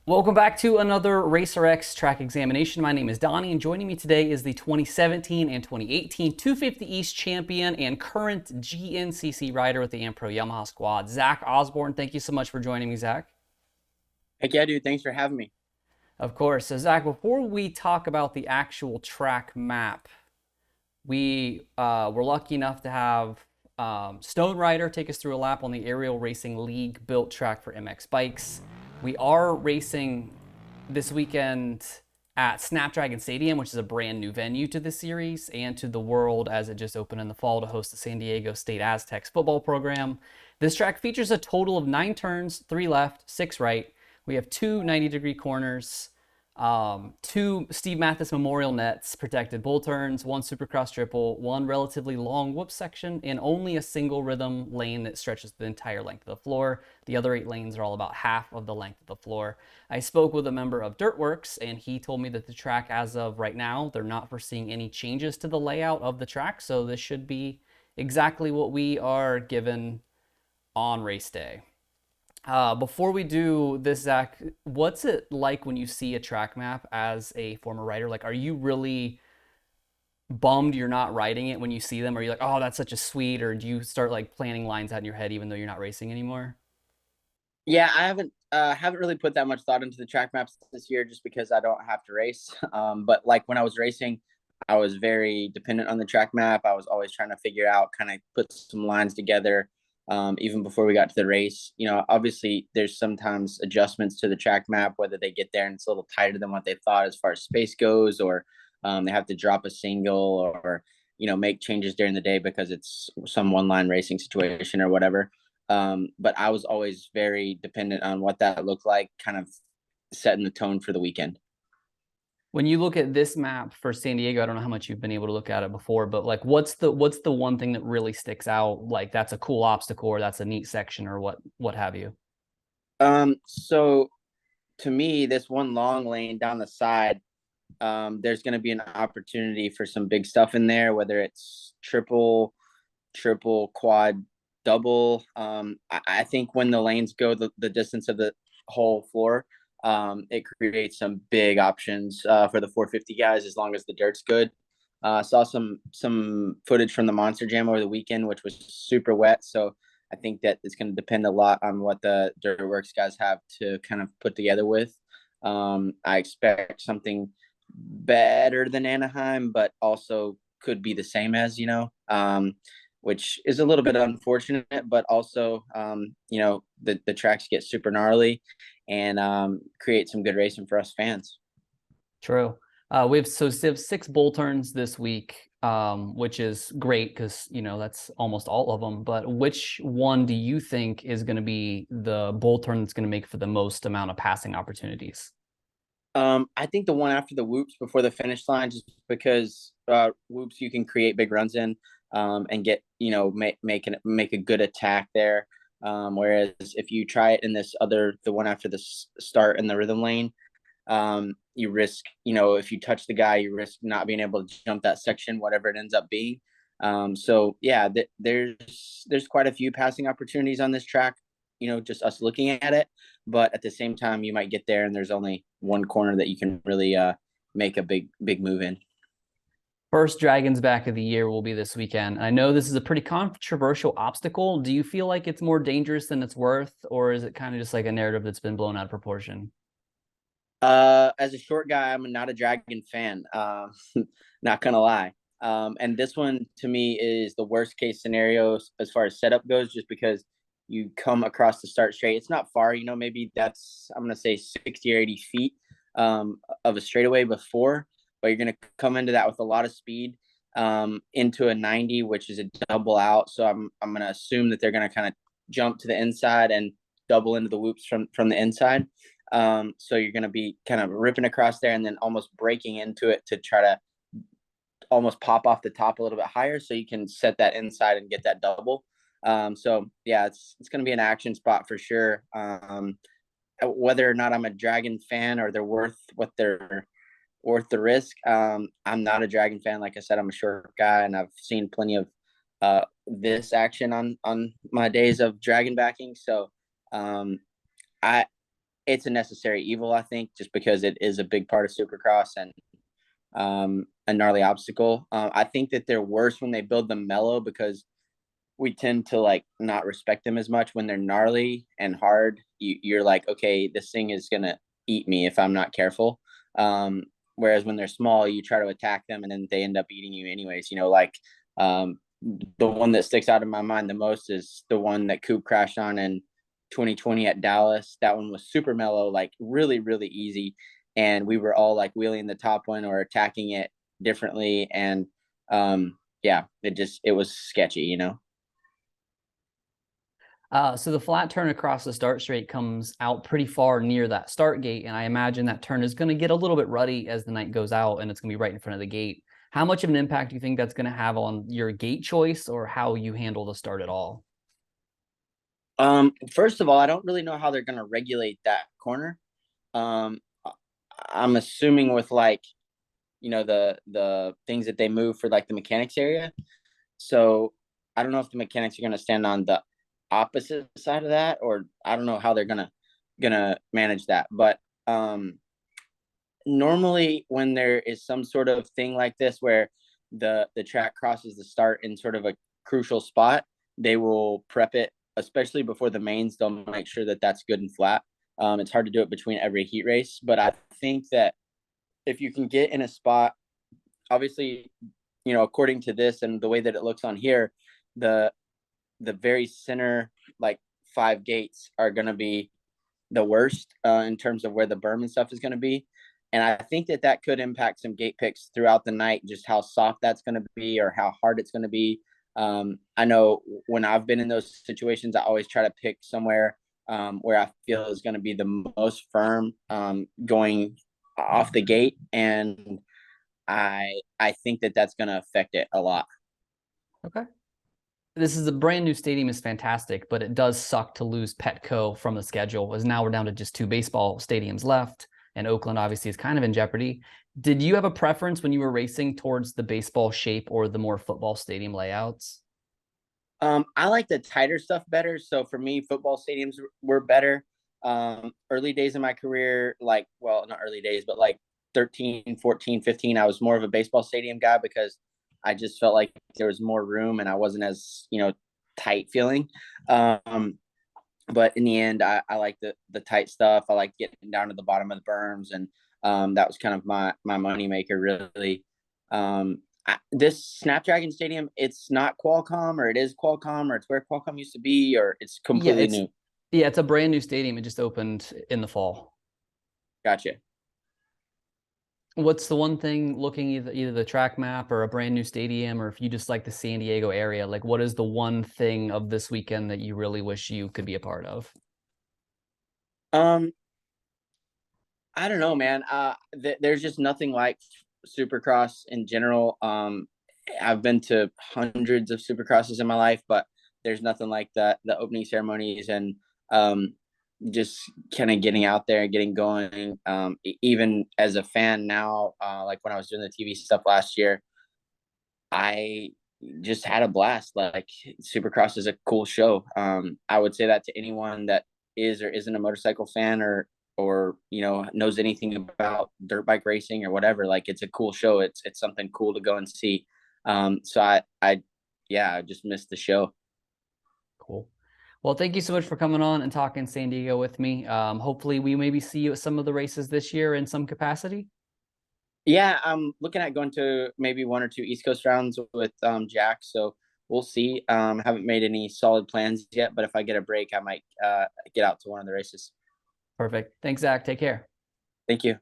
Welcome back to another RacerX track examination. My name is Donnie, and joining me today is the 2017 and 2018 250 East champion and current GNCC rider with the AmPro Yamaha squad, Zach Osborne. Thank you so much for joining me, Zach. Heck yeah, dude. Thanks for having me. Of course. So, Zach, before we talk about the actual track map, we were lucky enough to have Stonerider take us through a lap on the Aerial Racing League built track for MX bikes. We are racing this weekend at Snapdragon Stadium, which is a brand new venue to the series and to the world, as it just opened in the fall to host the San Diego State Aztecs football program. This track features a total of 9 turns, 3 left, 6 right. We have 2 90-degree corners, 2 Steve Mathis Memorial nets, protected bull turns, 1 Supercross triple, 1 relatively long whoop section, and only a single rhythm lane that stretches the entire length of the floor. The other 8 lanes are all about half of the length of the floor. I spoke with a member of Dirt Wurx, and he told me that the track, as of right now, they're not foreseeing any changes to the layout of the track, so this should be exactly what we are given on race day. Before we do this, Zach, what's it like when you see a track map as a former rider? Like, are you really bummed you're not riding it when you see them? Are you like, oh, that's such a sweet, or do you start like planning lines out in your head even though you're not racing anymore? Yeah, I haven't really put that much thought into the track maps this year just because I don't have to race. But like when I was racing, I was very dependent on the track map. I was always trying to figure out, kind of put some lines together, even before we got to the race. Obviously there's sometimes adjustments to the track map, whether they get there and it's a little tighter than what they thought as far as space goes, or they have to drop a single, or make changes during the day because it's some one line racing situation or whatever. But I was always very dependent on what that looked like, kind of setting the tone for the weekend. When you look at this map for San Diego, I don't know how much you've been able to look at it before, but like what's the one thing that really sticks out? Like that's a cool obstacle or that's a neat section or what have you? So to me, this one long lane down the side, there's going to be an opportunity for some big stuff in there, whether it's triple, quad, double. I think when the lanes go the distance of the whole floor, it creates some big options for the 450 guys as long as the dirt's good. Saw some footage from the Monster Jam over the weekend, which was super wet. So I think that it's going to depend a lot on what the Dirt Wurx guys have to kind of put together with. I expect something better than Anaheim, but also could be the same as, which is a little bit unfortunate, but also, the tracks get super gnarly and create some good racing for us fans. True. We have 6 bull turns this week, which is great because that's almost all of them. But which one do you think is going to be the bull turn that's going to make for the most amount of passing opportunities? I think the one after the whoops before the finish line, just because whoops you can create big runs in, and get make a good attack there. Whereas if you try it in the one after the start in the rhythm lane, you risk, if you touch the guy, you risk not being able to jump that section, whatever it ends up being. So yeah, there's quite a few passing opportunities on this track, just us looking at it. But at the same time, you might get there and there's only one corner that you can really make a big move in. First Dragons back of the year will be this weekend. I know this is a pretty controversial obstacle. Do you feel like it's more dangerous than it's worth, or is it kind of just like a narrative that's been blown out of proportion? As a short guy, I'm not a Dragon fan. Not gonna lie. And this one to me is the worst case scenario as far as setup goes, just because you come across the start straight. It's not far, maybe that's, I'm gonna say 60 or 80 feet of a straightaway before, but you're gonna come into that with a lot of speed into a 90, which is a double out. So I'm gonna assume that they're gonna kind of jump to the inside and double into the whoops from the inside. So you're going to be kind of ripping across there and then almost breaking into it to try to almost pop off the top a little bit higher so you can set that inside and get that double. So yeah, it's going to be an action spot for sure. Whether or not I'm a Dragon fan or they're worth the risk. I'm not a Dragon fan. Like I said, I'm a short guy and I've seen plenty of this action on my days of Dragon backing. So I it's a necessary evil, I think, just because it is a big part of Supercross and a gnarly obstacle. I think that they're worse when they build them mellow because we tend to like not respect them as much when they're gnarly and hard. You're like, okay, this thing is gonna eat me if I'm not careful. Um, Whereas when they're small, you try to attack them and then they end up eating you anyways. Like um, the one that sticks out in my mind the most is the one that Coop crashed on in 2020 at Dallas. That one was super mellow, like really, really easy. And we were all like wheeling the top one or attacking it differently. And yeah, it was sketchy. So the flat turn across the start straight comes out pretty far near that start gate, and I imagine that turn is going to get a little bit ruddy as the night goes out, and it's going to be right in front of the gate. How much of an impact do you think that's going to have on your gate choice or how you handle the start at all? First of all, I don't really know how they're gonna regulate that corner. Um, I'm assuming with like, the things that they move for like the mechanics area. So I don't know if the mechanics are gonna stand on the opposite side of that, or I don't know how they're gonna manage that. But normally when there is some sort of thing like this where the track crosses the start in sort of a crucial spot, they will prep it, especially before the mains. They'll make sure that that's good and flat. It's hard to do it between every heat race, but I think that if you can get in a spot, obviously, according to this and the way that it looks on here, the the very center like 5 gates are going to be the worst in terms of where the berm and stuff is going to be. And I think that that could impact some gate picks throughout the night, just how soft that's going to be or how hard it's going to be. I know when I've been in those situations, I always try to pick somewhere where I feel is going to be the most firm going off the gate. And I think that that's going to affect it a lot. Okay. This is a brand new stadium is fantastic, but it does suck to lose Petco from the schedule, as now we're down to just 2 baseball stadiums left, and Oakland obviously is kind of in jeopardy. Did you have a preference when you were racing towards the baseball shape or the more football stadium layouts? I like the tighter stuff better. So for me, football stadiums were better. Early days in my career, like, well, not early days, but like 13, 14, 15, I was more of a baseball stadium guy because I just felt like there was more room and I wasn't as, tight feeling. But in the end, I like the tight stuff. I like getting down to the bottom of the berms, and that was kind of my money maker, really. This Snapdragon Stadium, it's not Qualcomm, or it is Qualcomm, or it's where Qualcomm used to be, or it's Yeah, completely new. it's a brand new stadium. It just opened in the fall. Gotcha. What's the one thing looking either the track map or a brand new stadium, or if you just like the San Diego area, like what is the one thing of this weekend that you really wish you could be a part of? Um, I don't know, man. There's just nothing like Supercross in general. I've been to hundreds of Supercrosses in my life, but there's nothing like the opening ceremonies and um, just kind of getting out there and getting going. Even as a fan now, like when I was doing the TV stuff last year, I just had a blast. Like Supercross is a cool show. I would say that to anyone that is or isn't a motorcycle fan or knows anything about dirt bike racing or whatever. Like it's a cool show. It's something cool to go and see. So I yeah, I just missed the show. Cool. Well, thank you so much for coming on and talking San Diego with me. Hopefully we maybe see you at some of the races this year in some capacity. Yeah, I'm looking at going to maybe one or two East Coast rounds with Jack. So we'll see. Haven't made any solid plans yet, but if I get a break, I might get out to one of the races. Perfect. Thanks, Zach. Take care. Thank you.